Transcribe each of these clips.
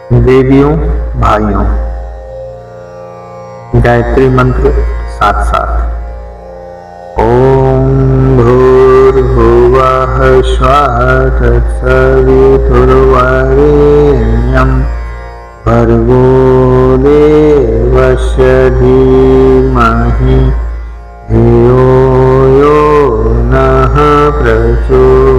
देवियों, भाइयों, गायत्री मंत्र साथ साथ। ओम भूर्भुवः स्वः तत्सवितुर्वरेण्यं भर्गो देवस्य धीमहि धियो यो नः प्रचोदयात्।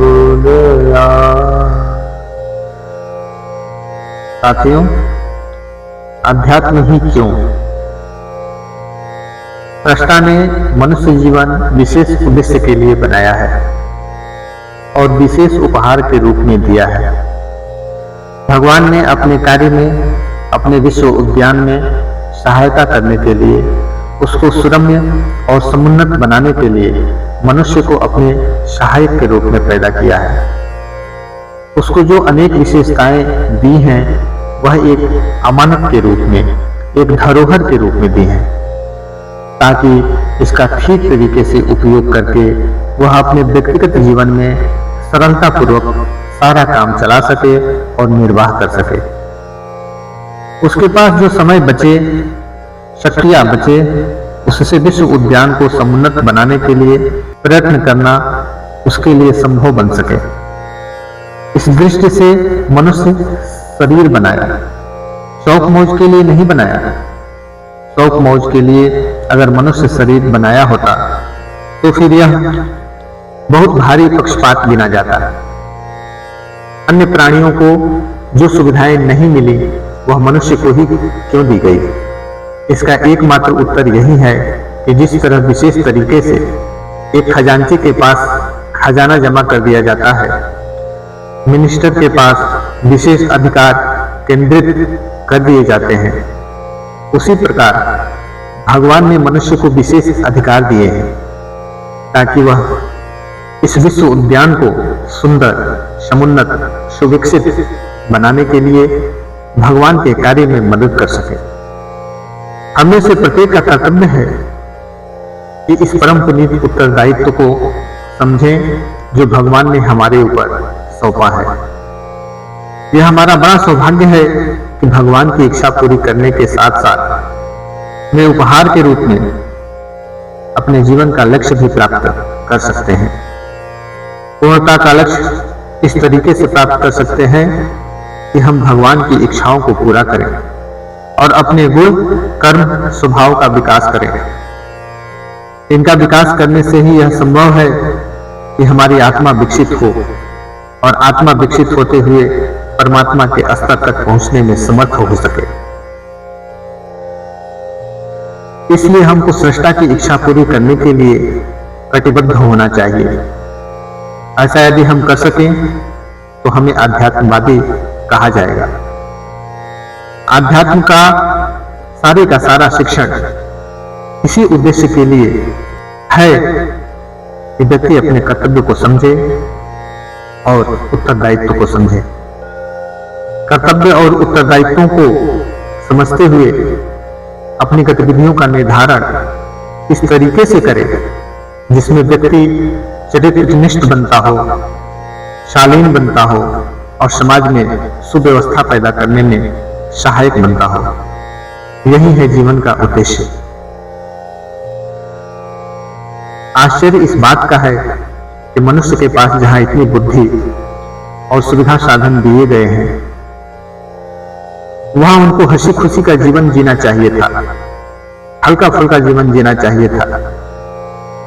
साथियों, अध्यात्म ही क्यों? सृष्टा ने मनुष्य जीवन विशेष उद्देश्य के लिए बनाया है और विशेष उपहार के रूप में दिया है। भगवान ने अपने कार्य में, अपने विश्व उद्यान में सहायता करने के लिए, उसको सुरम्य और समुन्नत बनाने के लिए मनुष्य को अपने सहायक के रूप में पैदा किया है। उसको जो अनेक विशेषताएं दी हैं, वह एक अमानत के रूप में, एक धरोहर के रूप में दी हैं, ताकि इसका ठीक तरीके से उपयोग करके वह अपने व्यक्तिगत जीवन में सरलतापूर्वक सारा काम चला सके और निर्वाह कर सके। उसके पास जो समय बचे, शक्तियां बचे, उससे विश्व उद्यान को समुन्नत बनाने के लिए प्रयत्न करना उसके लिए संभव बन सके। इस दृष्टि से मनुष्य शरीर बनाया, शौक मौज के लिए नहीं बनाया। शौक मौज के लिए अगर मनुष्य शरीर बनाया होता तो फिर यह बहुत भारी पक्षपात गिना जाता। अन्य प्राणियों को जो सुविधाएं नहीं मिली, वह मनुष्य को ही क्यों दी गई? इसका एकमात्र उत्तर यही है कि जिस तरह विशेष तरीके से एक खजांची के पास खजाना जमा कर दिया जाता है, मिनिस्टर के पास विशेष अधिकार केंद्रित कर दिए जाते हैं, उसी प्रकार भगवान ने मनुष्य को विशेष अधिकार दिए हैं ताकि वह इस विश्व उद्यान को सुंदर, समुन्नत, सुविकसित बनाने के लिए भगवान के कार्य में मदद कर सके। हमें से प्रत्येक का कर्तव्य है कि इस परम पुनीत उत्तरदायित्व को समझें जो भगवान ने हमारे ऊपर सौंपा है। यह हमारा बड़ा सौभाग्य है कि भगवान की इच्छा पूरी करने के साथ साथ वे उपहार के रूप में अपने जीवन का लक्ष्य भी प्राप्त कर सकते हैं। पूर्णता का लक्ष्य इस तरीके से प्राप्त कर सकते हैं कि हम भगवान की इच्छाओं को पूरा करें और अपने गुण, कर्म, स्वभाव का विकास करें। इनका विकास करने से ही यह संभव है कि हमारी आत्मा विकसित हो और आत्मा विकसित होते हुए परमात्मा के स्तर तक पहुंचने में समर्थ हो सके। इसलिए हमको सृष्टा की इच्छा पूरी करने के लिए कटिबद्ध होना चाहिए। ऐसा यदि हम कर सकें तो हमें आध्यात्मवादी कहा जाएगा। आध्यात्म का सारा शिक्षण इसी उद्देश्य के लिए है कि व्यक्ति अपने कर्तव्य को समझे और उत्तरदायित्व को समझे। कर्तव्य और उत्तरदायित्वों को समझते हुए अपनी गतिविधियों का निर्धारण इस तरीके से करे जिसमें व्यक्ति चरित्रनिष्ठ बनता हो, शालीन बनता हो और समाज में सुव्यवस्था पैदा करने में सहायक बनता हो। यही है जीवन का उद्देश्य। आश्चर्य इस बात का है कि मनुष्य के पास जहां इतनी बुद्धि और सुविधा साधन दिए गए हैं, वहां उनको हंसी खुशी का जीवन जीना चाहिए था, हल्का फुल्का जीवन जीना चाहिए था।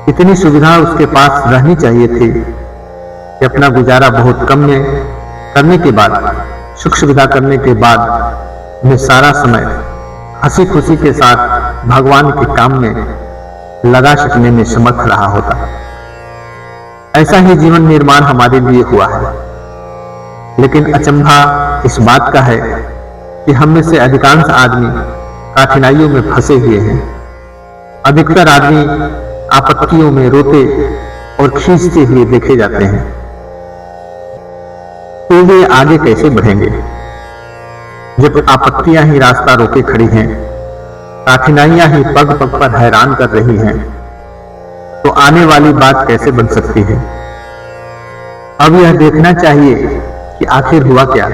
इतनी सुविधा उसके पास रहनी चाहिए थी कि अपना गुजारा बहुत कम में करने के बाद, सुख सुविधा करने के बाद में सारा समय हंसी खुशी के साथ भगवान के काम में लगा सकने में समर्थ रहा होता। ऐसा ही जीवन निर्माण हमारे लिए हुआ है। लेकिन अचंभा इस बात का है कि हम में से अधिकांश आदमी कठिनाइयों में फंसे हुए हैं। अधिकतर आदमी आपत्तियों में रोते और खींचते हुए देखे जाते हैं। तो वे आगे कैसे बढ़ेंगे जब आपत्तियां ही रास्ता रोके खड़ी हैं, कठिनाइयां ही पग पग पर हैरान कर रही हैं? तो आने वाली बात कैसे बन सकती है? अब यह देखना चाहिए कि आखिर हुआ क्या।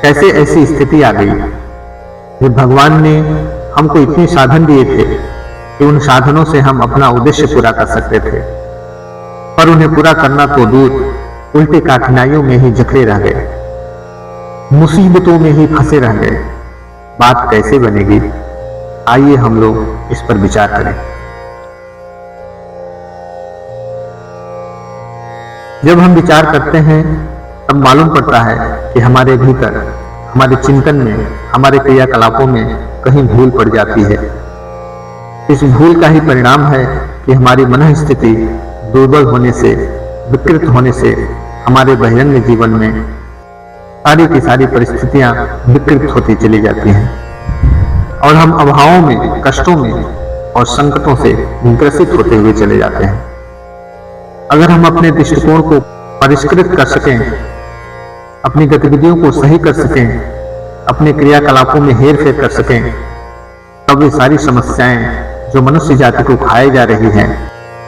कैसे ऐसी स्थिति आ गई जब भगवान ने हमको इतने साधन दिए थे कि उन साधनों से हम अपना उद्देश्य पूरा कर सकते थे, पर उन्हें पूरा करना तो दूर, उल्टे कठिनाइयों में ही जकड़े रह गए, मुसीबतों में ही फंसे रह गए। बात कैसे बनेगी? आइए हम लोग इस पर विचार करें। जब हम विचार करते हैं तब मालूम पड़ता है कि हमारे भीतर, हमारे चिंतन में, हमारे क्रियाकलापों में कहीं भूल पड़ जाती है। इस भूल का ही परिणाम है कि हमारी मन स्थिति दुर्बल होने से, विकृत होने से हमारे बहिरंग जीवन में सारी की सारी परिस्थितियां विकृत होती चली जाती हैं और हम अभावों में, कष्टों में और संकटों से ग्रसित होते हुए चले जाते हैं। अगर हम अपने दृष्टिकोण को परिष्कृत कर सकें, अपनी गतिविधियों को सही कर सकें, अपने क्रियाकलापों में हेर फेर कर सकें, तब ये सारी समस्याएं जो मनुष्य जाति को खाए जा रही हैं,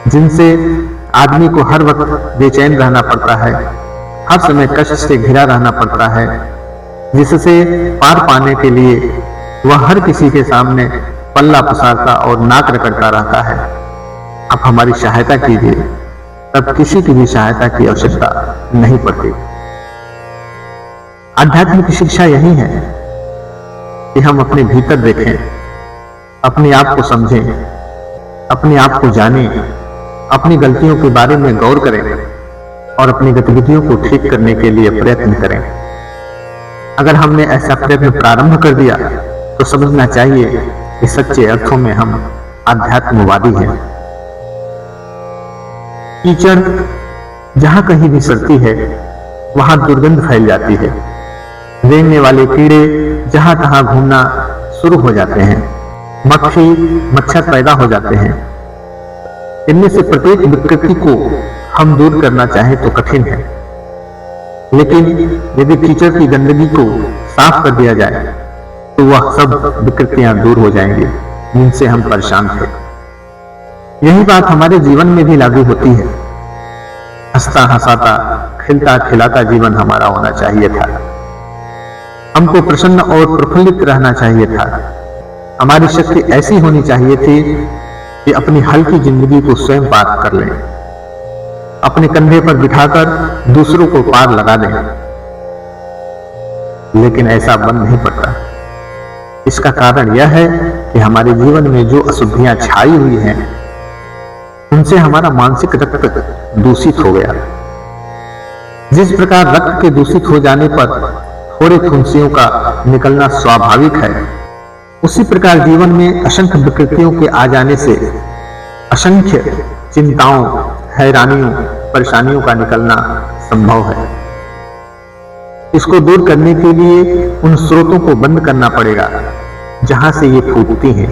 जिनसे आदमी को हर वक्त बेचैन रहना पड़ता है, हर समय कष्ट से घिरा रहना पड़ता है, जिससे पार पाने के लिए वह हर किसी के सामने पल्ला पसारता और नाक रगड़ता रहता है। आप हमारी सहायता कीजिए, तब किसी की भी सहायता की आवश्यकता नहीं पड़ती। आध्यात्म की शिक्षा यही है कि हम अपने भीतर देखें, अपने आप को समझें, अपने आप को जानें, अपनी गलतियों के बारे में गौर करें और अपनी गतिविधियों को ठीक करने के लिए प्रयत्न करें। अगर हमने ऐसा प्रयत्न प्रारंभ कर दिया तो समझना चाहिए कि सच्चे अर्थों में हम आध्यात्मवादी हैं। कीचड़ जहां कहीं भी सड़ती है वहां दुर्गंध फैल जाती है। रेंगने वाले कीड़े जहां तहां घूमना शुरू हो जाते हैं। मक्खी, मच्छर पैदा हो जाते हैं। इनमें से प्रत्येक विकृति को हम दूर करना चाहें तो कठिन है, लेकिन यदि कीचड़ की गंदगी को साफ कर दिया जाए तो वह सब विकृतियां दूर हो जाएंगी जिनसे हम परेशान थे। यही बात हमारे जीवन में भी लागू होती है। हंसता हंसाता, खिलता खिलाता जीवन हमारा होना चाहिए था। हमको प्रसन्न और प्रफुल्लित रहना चाहिए था। हमारी शक्ति ऐसी होनी चाहिए थी कि अपनी हल्की जिंदगी को स्वयं पार कर लें, अपने कंधे पर बिठाकर दूसरों को पार लगा दें। लेकिन ऐसा बन नहीं पड़ता। इसका कारण यह है कि हमारे जीवन में जो अशुद्धियां छाई हुई हैं, उनसे हमारा मानसिक रक्त दूषित हो गया। जिस प्रकार रक्त के दूषित हो जाने पर थोड़े फुंसियों का निकलना स्वाभाविक है, उसी प्रकार जीवन में असंख्य विकृतियों के आ जाने से असंख्य चिंताओं, हैरानियों, परेशानियों का निकलना संभव है। इसको दूर करने के लिए उन स्रोतों को बंद करना पड़ेगा जहां से ये फूटती हैं।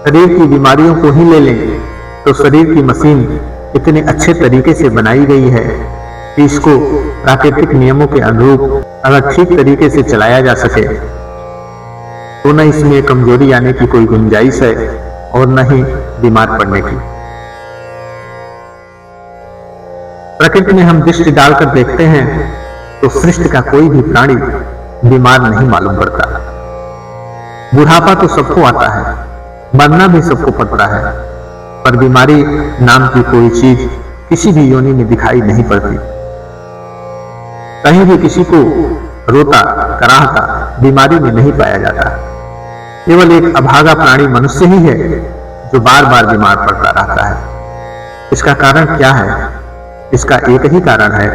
शरीर की बीमारियों को ही ले लें तो शरीर की मशीन इतने अच्छे तरीके से बनाई गई है कि इसको प्राकृतिक नियमों के अनुरूप अगर ठीक तरीके से चलाया जा सके तो न इसमें कमजोरी आने की कोई गुंजाइश है और न ही बीमार पड़ने की। प्रकृति में हम दृष्टि डालकर देखते हैं तो सृष्टि का कोई भी प्राणी बीमार नहीं मालूम पड़ता। बुढ़ापा तो सबको आता है, मरना भी सबको पड़ता है, पर बीमारी नाम की कोई चीज किसी भी योनि में दिखाई नहीं पड़ती। कहीं भी किसी को रोता कराहता बीमारी में नहीं पाया जाता। केवल एक अभागा प्राणी मनुष्य ही है जो बार बार बीमार पड़ता रहता है। इसका कारण क्या है? इसका एक ही कारण है,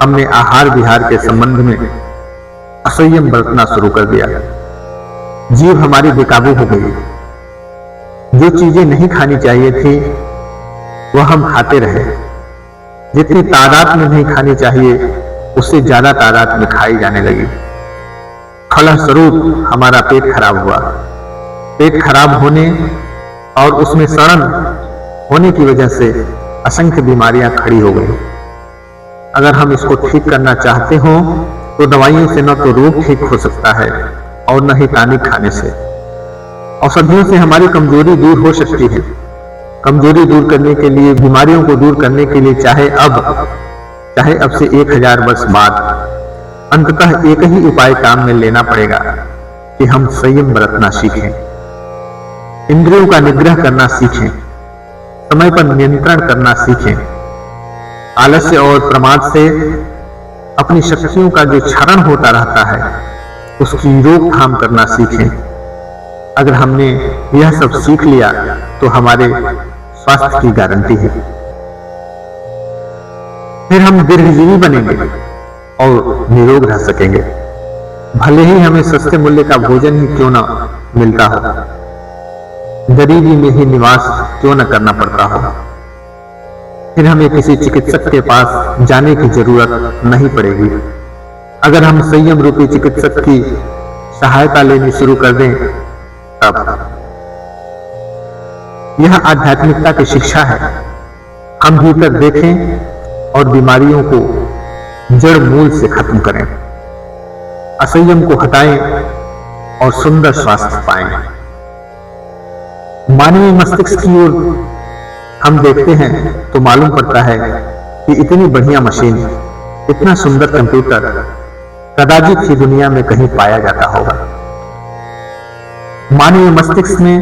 हमने आहार विहार के संबंध में असंयम बरतना शुरू कर दिया। जीभ हमारी बेकाबू हो गई। जो चीजें नहीं खानी चाहिए थी वह हम खाते रहे। जितनी तादाद में नहीं खानी चाहिए उससे ज्यादा तादाद में खाई जाने लगी। फलस्वरूप हमारा पेट खराब हुआ। पेट खराब होने और उसमें सड़न होने की वजह से असंख्य बीमारियां खड़ी हो गई। अगर हम इसको ठीक करना चाहते हो तो दवाइयों से न तो रोग ठीक हो सकता है और न ही टॉनिक खाने से। औषधियों से हमारी कमजोरी दूर हो सकती है। कमजोरी दूर करने के लिए, बीमारियों को दूर करने के लिए चाहे अब से 1000 वर्ष बाद अंततः एक ही उपाय काम में लेना पड़ेगा कि हम संयम बरतना सीखें, इंद्रियों का निग्रह करना सीखें, समय पर नियंत्रण करना सीखें, आलस्य और प्रमाद से अपनी शक्तियों का जो क्षरण होता रहता है उसकी रोकथाम करना सीखें। अगर हमने यह सब सीख लिया तो हमारे स्वास्थ्य की गारंटी है। फिर हम दीर्घजीवी बनेंगे और निरोग रह सकेंगे, भले ही हमें सस्ते मूल्य का भोजन ही क्यों न मिलता हो, गरीबी में ही निवास क्यों न करना पड़ता हो। फिर हमें किसी चिकित्सक के पास जाने की जरूरत नहीं पड़ेगी। अगर हम संयम रूपी चिकित्सक की सहायता लेनी शुरू कर दें तब। यह आध्यात्मिकता की शिक्षा है। हम भीतर देखें और बीमारियों को जड़ मूल से खत्म करें, असंयम को हटाएं और सुंदर स्वास्थ्य पाएं। मानवीय मस्तिष्क की ओर हम देखते हैं तो मालूम पड़ता है कि इतनी बढ़िया मशीन, इतना सुंदर कंप्यूटर कदाचित ही दुनिया में कहीं पाया जाता होगा। मानवीय मस्तिष्क में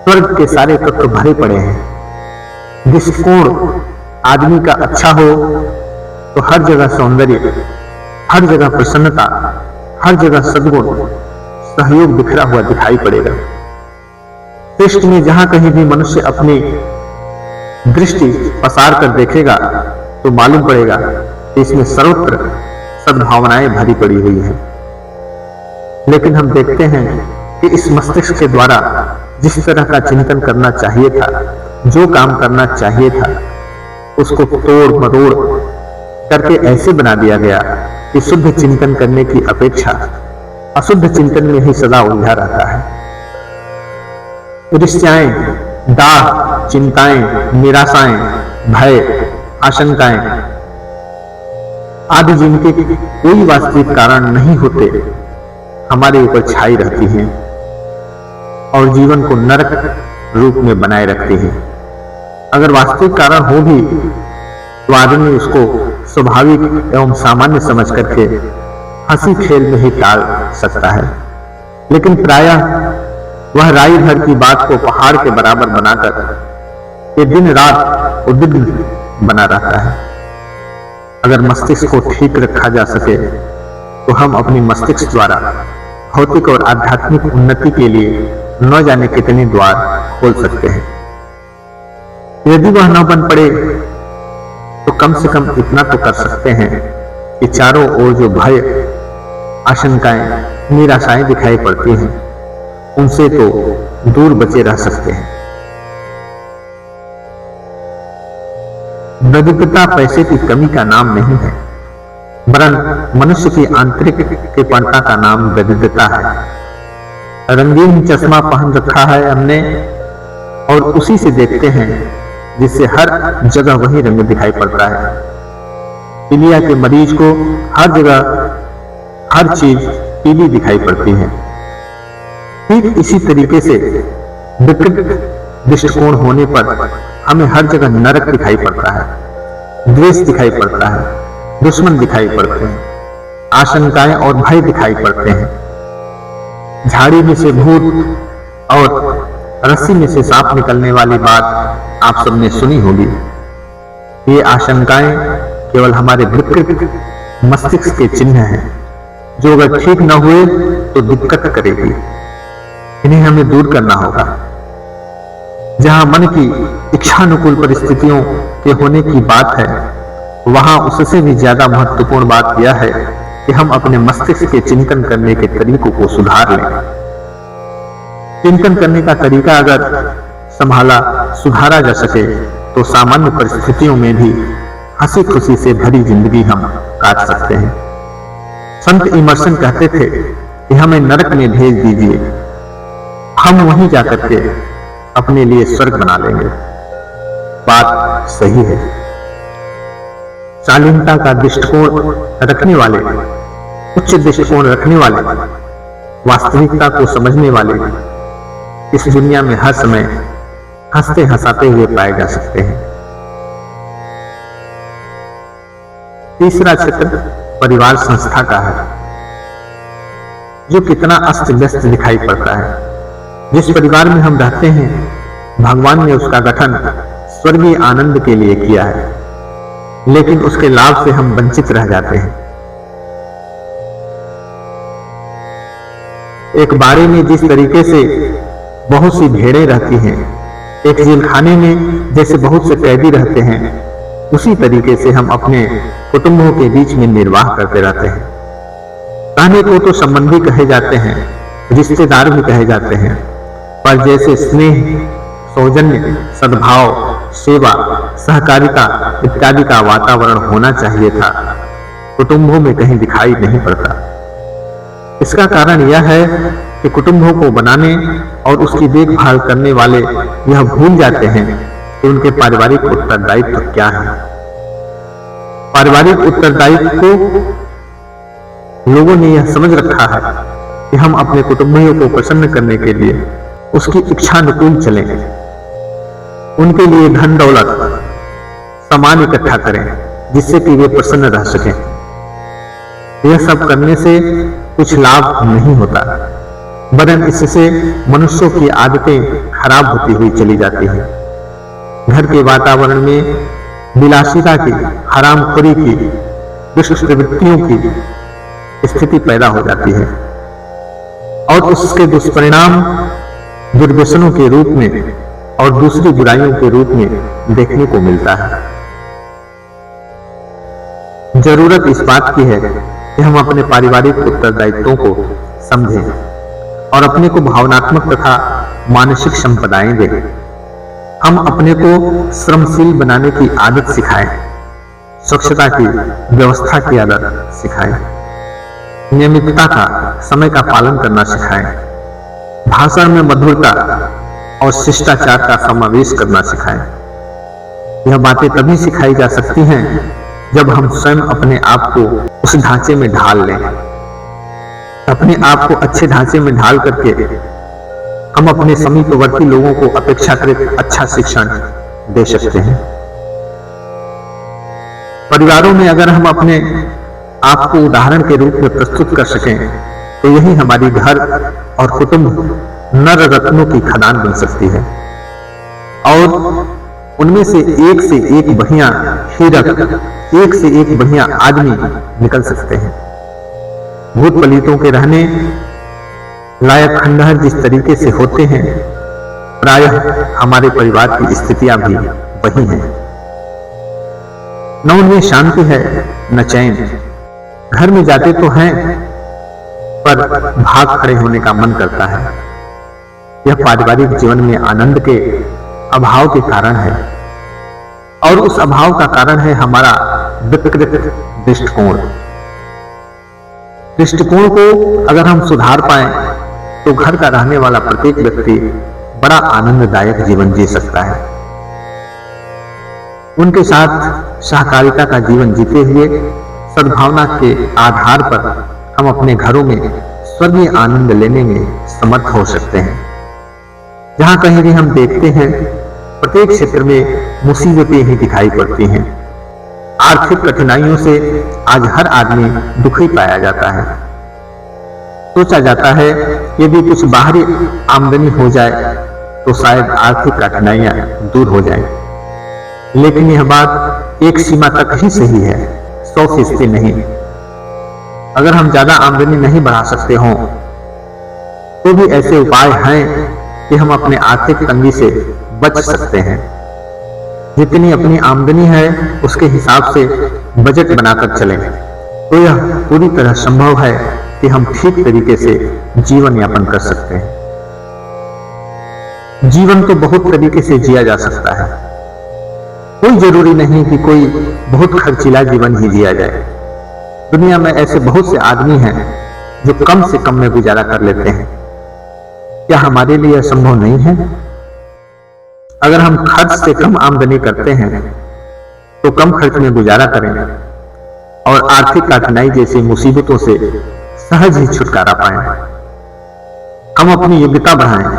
स्वर्ग के सारे तत्व भरे पड़े हैं। दृष्टिकोण आदमी का अच्छा हो तो हर जगह सौंदर्य, हर जगह प्रसन्नता, हर जगह सद्गुण, सहयोग बिखरा हुआ दिखाई पड़ेगा। सृष्टि में जहां कहीं भी मनुष्य अपनी दृष्टि पसार कर देखेगा तो मालूम पड़ेगा कि इसमें सर्वत्र सद्भावनाएं भरी पड़ी हुई हैं। लेकिन हम देखते हैं कि इस मस्तिष्क के द्वारा जिस तरह का चिंतन करना चाहिए था, जो काम करना चाहिए था, उसको तोड़ मरोड़ करके ऐसे बना दिया गया कि शुद्ध चिंतन करने की अपेक्षा अशुद्ध चिंतन में ही सदा उलझा रहता है। ईर्ष्याएं, दाह, चिंताएं, निराशाएं, भय, आशंकाएं आदि जिनके कोई वास्तविक कारण नहीं होते हमारे ऊपर छाई रहती हैं और जीवन को नरक रूप में बनाए रखती हैं। अगर वास्तविक कारण हो भी तो आदमी उसको स्वाभाविक एवं सामान्य समझ करके हंसी खेल में ही टाल सकता है, लेकिन प्रायः वह राई भर की बात को पहाड़ के बराबर बनाकर ये दिन रात उद्विग्न बना रहता है। अगर मस्तिष्क को ठीक रखा जा सके तो हम अपनी मस्तिष्क द्वारा भौतिक और आध्यात्मिक उन्नति के लिए न जाने कितने द्वार खोल सकते हैं। यदि वह न बन पड़े तो कम से कम इतना तो कर सकते हैं कि चारों ओर जो भय, आशंकाएं, निराशाएं दिखाई पड़ती हैं उनसे तो दूर बचे रह सकते हैं। दरिद्रता पैसे की कमी का नाम नहीं है, वरन मनुष्य की आंतरिक कृपणता का नाम दरिद्रता है। रंगीन चश्मा पहन रखा है हमने और उसी से देखते हैं जिससे हर जगह वही रंग दिखाई पड़ता है। पीलिया के मरीज को हर जगह हर चीज पीली दिखाई पड़ती है। ठीक इसी तरीके से विकृत दृष्टिकोण होने पर हमें हर जगह नरक दिखाई पड़ता है, द्वेष दिखाई पड़ता है, दुश्मन दिखाई पड़ते हैं, आशंकाएं और भय दिखाई पड़ते हैं। झाड़ी में से भूत और रस्सी में से सांप निकलने वाली बात आप सबने सुनी होगी। ये आशंकाएं केवल हमारे विकृत मस्तिष्क के चिन्ह हैं, जो अगर ठीक न हुए तो दिक्कत करेगी। इन्हें हमें दूर करना होगा। जहां मन की इच्छानुकूल परिस्थितियों के होने की बात है, वहां उससे भी ज्यादा महत्वपूर्ण बात यह है कि हम अपने मस्तिष्क के चिंतन करने के तरीकों को सुधार लें। चिंतन करने का तरीका अगर सुधारा जा सके तो सामान्य परिस्थितियों में भी हंसी खुशी से भरी जिंदगी हम काट सकते हैं। संत इमर्सन कहते थे कि हमें नरक में भेज दीजिए, हम वहीं जाकर के अपने लिए स्वर्ग बना लेंगे। बात सही है। शालीनता का दृष्टिकोण रखने वाले, उच्च दृष्टिकोण रखने वाले, वास्तविकता को समझने वाले इस दुनिया में हर समय हंसते हंसाते हुए पाए जा सकते हैं। तीसरा क्षेत्र परिवार संस्था का है, जो कितना अस्त व्यस्त दिखाई पड़ता है। जिस परिवार में हम रहते हैं, भगवान ने उसका गठन स्वर्गीय आनंद के लिए किया है, लेकिन उसके लाभ से हम वंचित रह जाते हैं। एक बाड़े में जिस तरीके से बहुत सी भेड़ें रहती हैं, एक जेलखाने में जैसे बहुत से कैदी रहते हैं, उसी तरीके से हम अपने कुटुंबों के बीच में निर्वाह करते रहते हैं। कहने को तो संबंधी कहे जाते हैं, रिश्तेदार भी कहे जाते हैं, पर जैसे स्नेह, सौजन्य, सद्भाव, सेवा, सहकारिता इत्यादि का वातावरण होना चाहिए था, कुटुंबों में कहीं दिखाई नहीं पड़ता। इसका कारण यह है कि कुटुंबों को बनाने और उसकी देखभाल करने वाले यह भूल जाते हैं कि उनके पारिवारिक उत्तरदायित्व क्या है। पारिवारिक उत्तरदायित्व को लोगों ने यह समझ रखा है कि हम अपने कुटुंबियों को प्रसन्न करने के लिए उसकी इच्छानुकूल चलें, उनके लिए धन दौलत सामान इकट्ठा करें जिससे कि वे प्रसन्न रह सकें। यह सब करने से कुछ लाभ नहीं होता, वरन इससे मनुष्यों की आदतें खराब होती हुई चली जाती हैं। घर के वातावरण में विलासिता की, हरामखोरी की, दुष्ट प्रवृत्तियों की स्थिति पैदा हो जाती है और उसके दुष्परिणाम दुर्व्यसनों के रूप में और दूसरी बुराइयों के रूप में देखने को मिलता है। जरूरत इस बात की है कि हम अपने पारिवारिक उत्तरदायित्वों को समझें और अपने को भावनात्मक तथा मानसिक संपदाएं दें। हम अपने को श्रमशील बनाने की आदत सिखाएं, स्वच्छता की व्यवस्था की आदत सिखाएं, नियमितता का, समय का पालन करना सिखाएं, भाषण में मधुरता और शिष्टाचार का समावेश करना सिखाएं। यह बातें तभी सिखाई जा सकती हैं जब हम स्वयं अपने आप को उस ढांचे में ढाल लें। अपने आप को अच्छे ढांचे में ढाल करके हम अपने समीपवर्ती लोगों को अपेक्षाकृत अच्छा शिक्षण दे सकते हैं। परिवारों में अगर हम अपने आप को उदाहरण के रूप में प्रस्तुत कर सकें तो यही हमारी घर और कुटुंब नर रत्नों की खदान बन सकती है और उनमें से एक बढ़िया हीरक, एक से एक बढ़िया आदमी निकल सकते हैं। भूत पलीतों के रहने लायक खंडहर जिस तरीके से होते हैं, प्रायः हमारे परिवार की स्थितियां भी वही हैं। न उनमें शांति है न चैन। घर में जाते तो हैं पर भाग खड़े होने का मन करता है। यह पारिवारिक जीवन में आनंद के अभाव के कारण है और उस अभाव का कारण है हमारा विकृत दृष्टिकोण। दृष्टिकोण को अगर हम सुधार पाएं तो घर का रहने वाला प्रत्येक व्यक्ति बड़ा आनंददायक जीवन जी सकता है। उनके साथ सहकारिता का जीवन जीते हुए सद्भावना के आधार पर हम अपने घरों में स्वर्गीय आनंद लेने में समर्थ हो सकते हैं। जहां कहीं भी हम देखते हैं प्रत्येक क्षेत्र में मुसीबतें ही दिखाई पड़ती हैं। आर्थिक कठिनाइयों से आज हर आदमी दुखी पाया जाता है। सोचा जाता है यदि कुछ बाहरी आमदनी हो जाए तो शायद आर्थिक कठिनाइयां दूर हो जाएं। लेकिन यह बात एक सीमा तक ही सही है, 100% नहीं। अगर हम ज्यादा आमदनी नहीं बढ़ा सकते हों तो भी ऐसे उपाय हैं कि हम अपने आर्थिक तंगी से बच सकते हैं। जितनी अपनी आमदनी है उसके हिसाब से बजट बनाकर चलें तो यह पूरी तरह संभव है कि हम ठीक तरीके से जीवन यापन कर सकते हैं। जीवन तो बहुत तरीके से जिया जा सकता है। कोई जरूरी नहीं कि कोई बहुत खर्चीला जीवन ही जिया जाए। दुनिया में ऐसे बहुत से आदमी हैं जो कम से कम में गुजारा कर लेते हैं। क्या हमारे लिए यह संभव नहीं है? अगर हम खर्च से कम आमदनी करते हैं तो कम खर्च में गुजारा करें और आर्थिक कठिनाई जैसी मुसीबतों से सहज ही छुटकारा पाएं। हम अपनी योग्यता बढ़ाएं,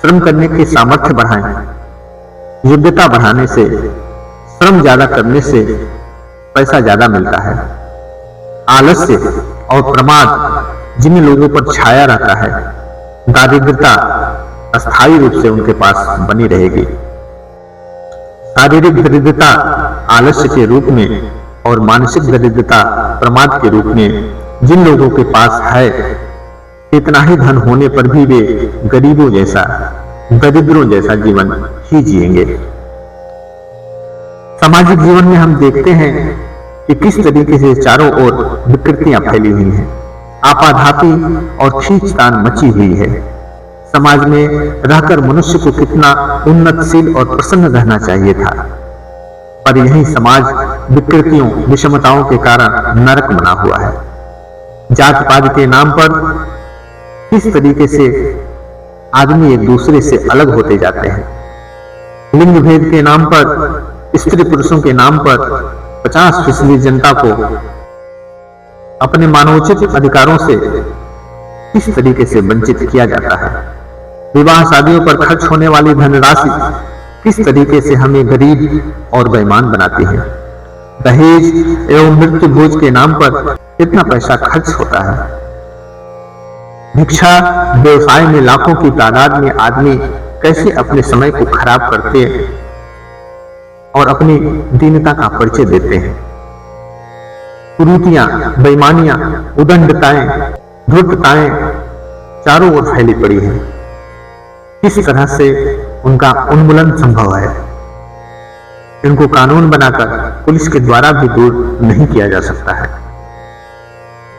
श्रम करने की सामर्थ्य बढ़ाएं। योग्यता बढ़ाने से, श्रम ज्यादा करने से पैसा ज्यादा मिलता है। आलस्य और प्रमाद जिन लोगों पर छाया रहता है, दारिद्रता अस्थायी रूप से उनके पास बनी रहेगी। शारीरिक दरिद्रता आलस्य के रूप में और मानसिक दरिद्रता प्रमाद के रूप में जिन लोगों के पास है, इतना ही धन होने पर भी वे गरीबों जैसा, दरिद्रों जैसा जीवन ही जिएंगे। सामाजिक जीवन में हम देखते हैं कि किस तरीके से चारों ओर विकृतियां फैली हुई हैं, आपाधापी और खींचतान मची हुई है। समाज में रहकर मनुष्य को कितना उन्नतशील और प्रसन्न रहना चाहिए था, पर यही समाज विकृतियों, विषमताओं के कारण नरक बना हुआ है। जात पात के नाम पर किस तरीके से आदमी एक दूसरे से अलग होते जाते हैं। लिंग भेद के नाम पर, स्त्री पुरुषों के नाम पर 50% जनता को अपने मानवोचित अधिकारों से किस तरीके से वंचित किया जाता है। विवाह शादियों पर खर्च होने वाली धनराशि किस तरीके से हमें गरीब और बेईमान बनाती है। दहेज एवं मृत्यु भोज के नाम पर कितना पैसा खर्च होता है। भिक्षा व्यवसाय में लाखों की तादाद में आदमी कैसे अपने समय को खराब करते हैं और अपनी दीनता का परिचय देते हैं। कुरीतियां, बेईमानियां, उदंडताएं, धूर्तताएं चारों ओर फैली पड़ी हैं। किस तरह से उनका उन्मूलन संभव है? इनको कानून बनाकर पुलिस के द्वारा भी दूर नहीं किया जा सकता है।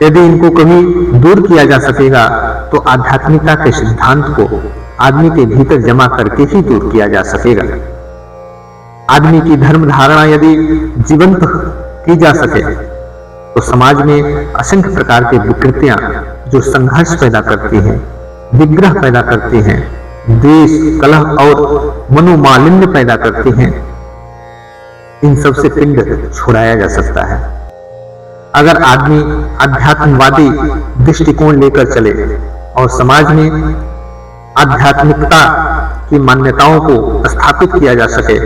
यदि इनको कभी दूर किया जा सकेगा तो आध्यात्मिकता के सिद्धांत को आदमी के भीतर जमा करके ही दूर किया जा सकेगा। आदमी की धर्म धारणा यदि जीवंत की जा सके तो समाज में असंख्य प्रकार की विकृतियां जो संघर्ष पैदा करती हैं, विग्रह पैदा करती हैं, द्वेष, कलह और मनोमालिन्य पैदा करती हैं, इन सब से पिंड छुड़ाया जा सकता है। अगर आदमी आध्यात्मवादी दृष्टिकोण लेकर चले और समाज में आध्यात्मिकता की मान्यताओं को स्थापित किया जा सके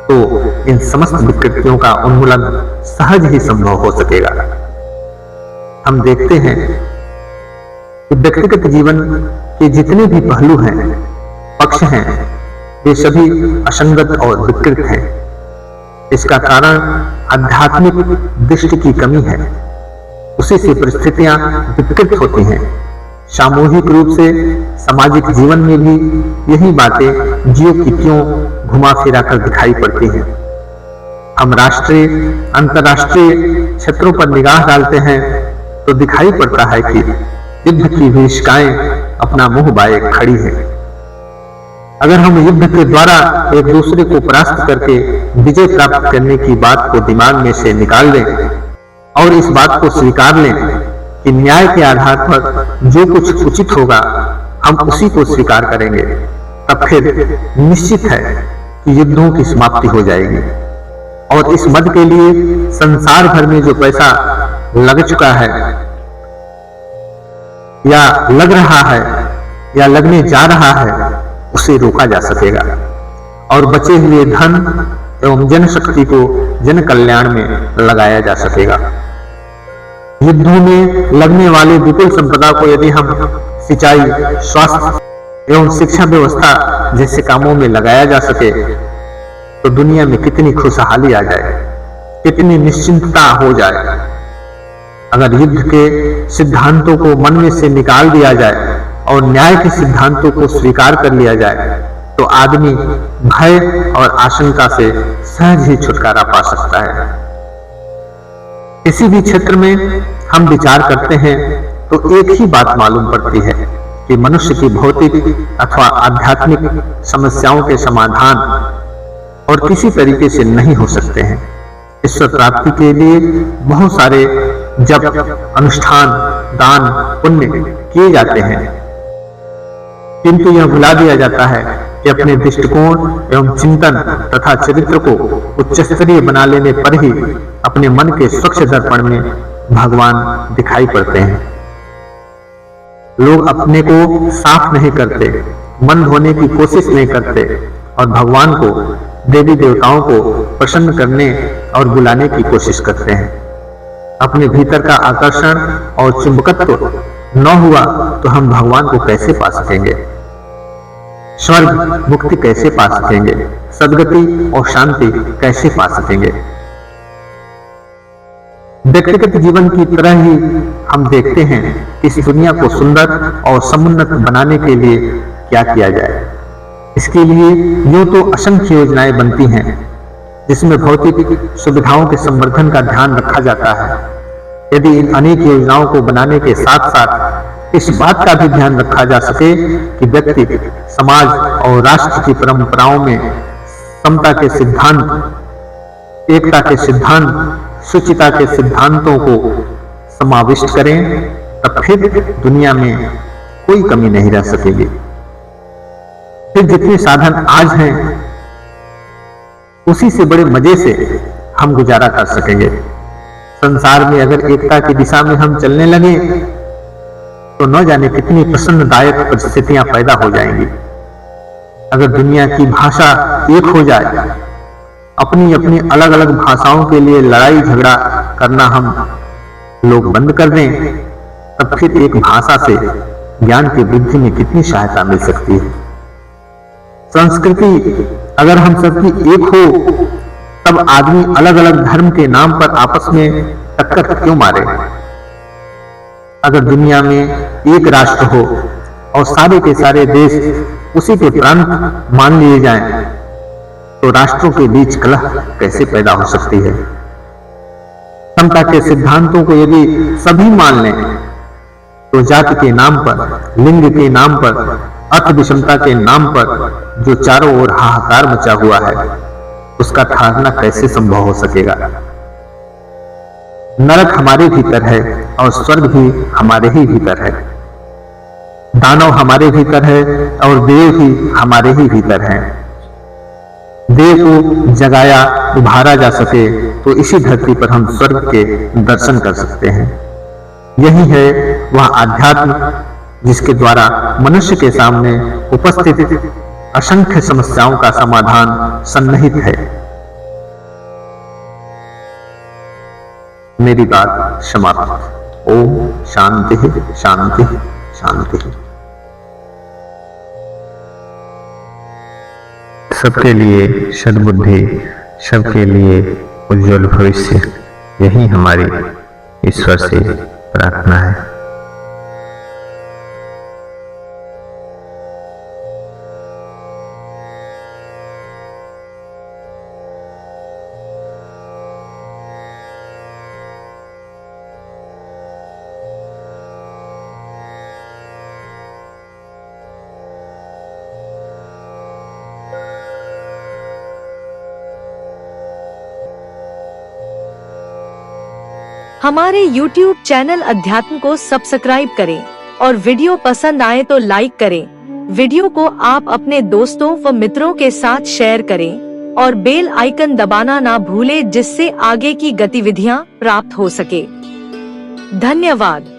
तो इन समस्त विकृतियों का उन्मूलन सहज ही संभव हो सकेगा। हम देखते हैं कि व्यक्तिगत जीवन के जितने भी पहलू हैं, पक्ष हैं, वे सभी असंगत और विकृत हैं। इसका कारण आध्यात्मिक दृष्टि की कमी है। उसी से परिस्थितियां विकृत होती हैं। सामूहिक रूप से सामाजिक जीवन में भी यही बातें ज्यों की त्यों घुमा फिरा कर दिखाई पड़ती हैं। हम राष्ट्रीय, अंतर्राष्ट्रीय क्षेत्रों पर निगाह डालते हैं तो दिखाई पड़ता है कि युद्ध की विभीषिकाएं अपना मुंह बाए खड़ी है। अगर हम युद्ध के द्वारा एक दूसरे को परास्त करके विजय प्राप्त करने की बात को दिमाग में से निकाल दें और इस बात को स्वीकार लें कि न्याय के आधार पर जो कुछ उचित होगा हम उसी को स्वीकार करेंगे, तब फिर निश्चित है कि युद्धों की समाप्ति हो जाएगी। और इस मद के लिए संसार भर में जो पैसा लग चुका है या लग रहा है या लगने जा रहा है उसे रोका जा सकेगा और बचे हुए धन एवं जनशक्ति को जन कल्याण में लगाया जा सकेगा। युद्धों में लगने वाले विपुल संपदा को यदि हम सिंचाई, स्वास्थ्य एवं शिक्षा व्यवस्था जैसे कामों में लगाया जा सके तो दुनिया में कितनी खुशहाली आ जाए, कितनी निश्चिंतता हो जाए। अगर युद्ध के सिद्धांतों को मन में से निकाल दिया जाए और न्याय के सिद्धांतों को स्वीकार कर लिया जाए तो आदमी भय और आशंका से सहज ही छुटकारा पा सकता है। किसी भी क्षेत्र में हम विचार करते हैं तो एक ही बात मालूम पड़ती है कि मनुष्य की भौतिक अथवा आध्यात्मिक समस्याओं के समाधान और किसी तरीके से नहीं हो सकते हैं। ईश्वर प्राप्ति के लिए बहुत सारे जप, अनुष्ठान, दान, पुण्य किए जाते हैं, किंतु यह भुला दिया जाता है कि अपने दृष्टिकोण एवं चिंतन तथा चरित्र को उच्च स्तरीय बना लेने पर ही अपने मन के स्वच्छ दर्पण में भगवान दिखाई पड़ते हैं। लोग अपने को साफ नहीं करते, मन धोने की कोशिश नहीं करते और भगवान को, देवी देवताओं को प्रसन्न करने और बुलाने की कोशिश करते हैं। अपने भीतर का आकर्षण और चुंबकत्व न हुआ तो हम भगवान को कैसे पा सकेंगे, स्वर्ग मुक्ति कैसे पा सकेंगे, सद्गति और शांति कैसे पा सकेंगे। व्यक्तिगत जीवन की तरह ही हम देखते हैं कि इस दुनिया को सुंदर और समुन्नत बनाने के लिए क्या किया जाए। इसके लिए यूं तो असंख्य योजनाएं बनती हैं जिसमें भौतिक सुविधाओं के संवर्धन का ध्यान रखा जाता है। यदि इन अनेक योजनाओं को बनाने के साथ साथ इस बात का भी ध्यान रखा जा सके कि व्यक्ति, समाज और राष्ट्र की परंपराओं में समता के सिद्धांत, एकता के सिद्धांत, शुचिता के सिद्धांतों को समाविष्ट करें, तब फिर दुनिया में कोई कमी नहीं रह सकेगी। फिर जितने साधन आज हैं उसी से बड़े मजे से हम गुजारा कर सकेंगे। संसार में अगर एकता की दिशा में हम चलने लगे तो न जाने कितनी प्रसन्नदायक परिस्थितियां पैदा हो जाएंगी। अगर दुनिया की भाषा एक हो जाए, अपनी अपनी अलग अलग भाषाओं के लिए लड़ाई झगड़ा करना हम लोग बंद कर दें, तब फिर एक भाषा से ज्ञान की वृद्धि में कितनी सहायता मिल सकती है। संस्कृति अगर हम सबकी एक हो, तब आदमी अलग अलग धर्म के नाम पर आपस में टक्कर क्यों मारे। अगर दुनिया में एक राष्ट्र हो और सारे के सारे देश उसी के प्रांत मान लिए जाएं, तो राष्ट्रों के बीच कलह कैसे पैदा हो सकती है। समता के सिद्धांतों को यदि सभी मान लें तो जाति के नाम पर, लिंग के नाम पर, अर्थ विषमता के नाम पर जो चारों ओर हाहाकार मचा हुआ है, उसका ठहरना कैसे संभव हो सकेगा। नरक हमारे भीतर है और स्वर्ग भी हमारे ही भीतर है। दानव हमारे भीतर है और देव भी हमारे ही भीतर हैं। देव को जगाया उभारा जा सके तो इसी धरती पर हम स्वर्ग के दर्शन कर सकते हैं। यही है वह आध्यात्म जिसके द्वारा मनुष्य के सामने उपस्थित असंख्य समस्याओं का समाधान सन्निहित है। मेरी बात समाप्त। ओम शांति शांति शांति। सबके लिए सद्बुद्धि, सबके लिए उज्जवल भविष्य, यही हमारी ईश्वर से प्रार्थना है। हमारे YouTube चैनल अध्यात्म को सब्सक्राइब करें और वीडियो पसंद आए तो लाइक करें। वीडियो को आप अपने दोस्तों व मित्रों के साथ शेयर करें और बेल आइकन दबाना ना भूलें, जिससे आगे की गतिविधियां प्राप्त हो सके। धन्यवाद।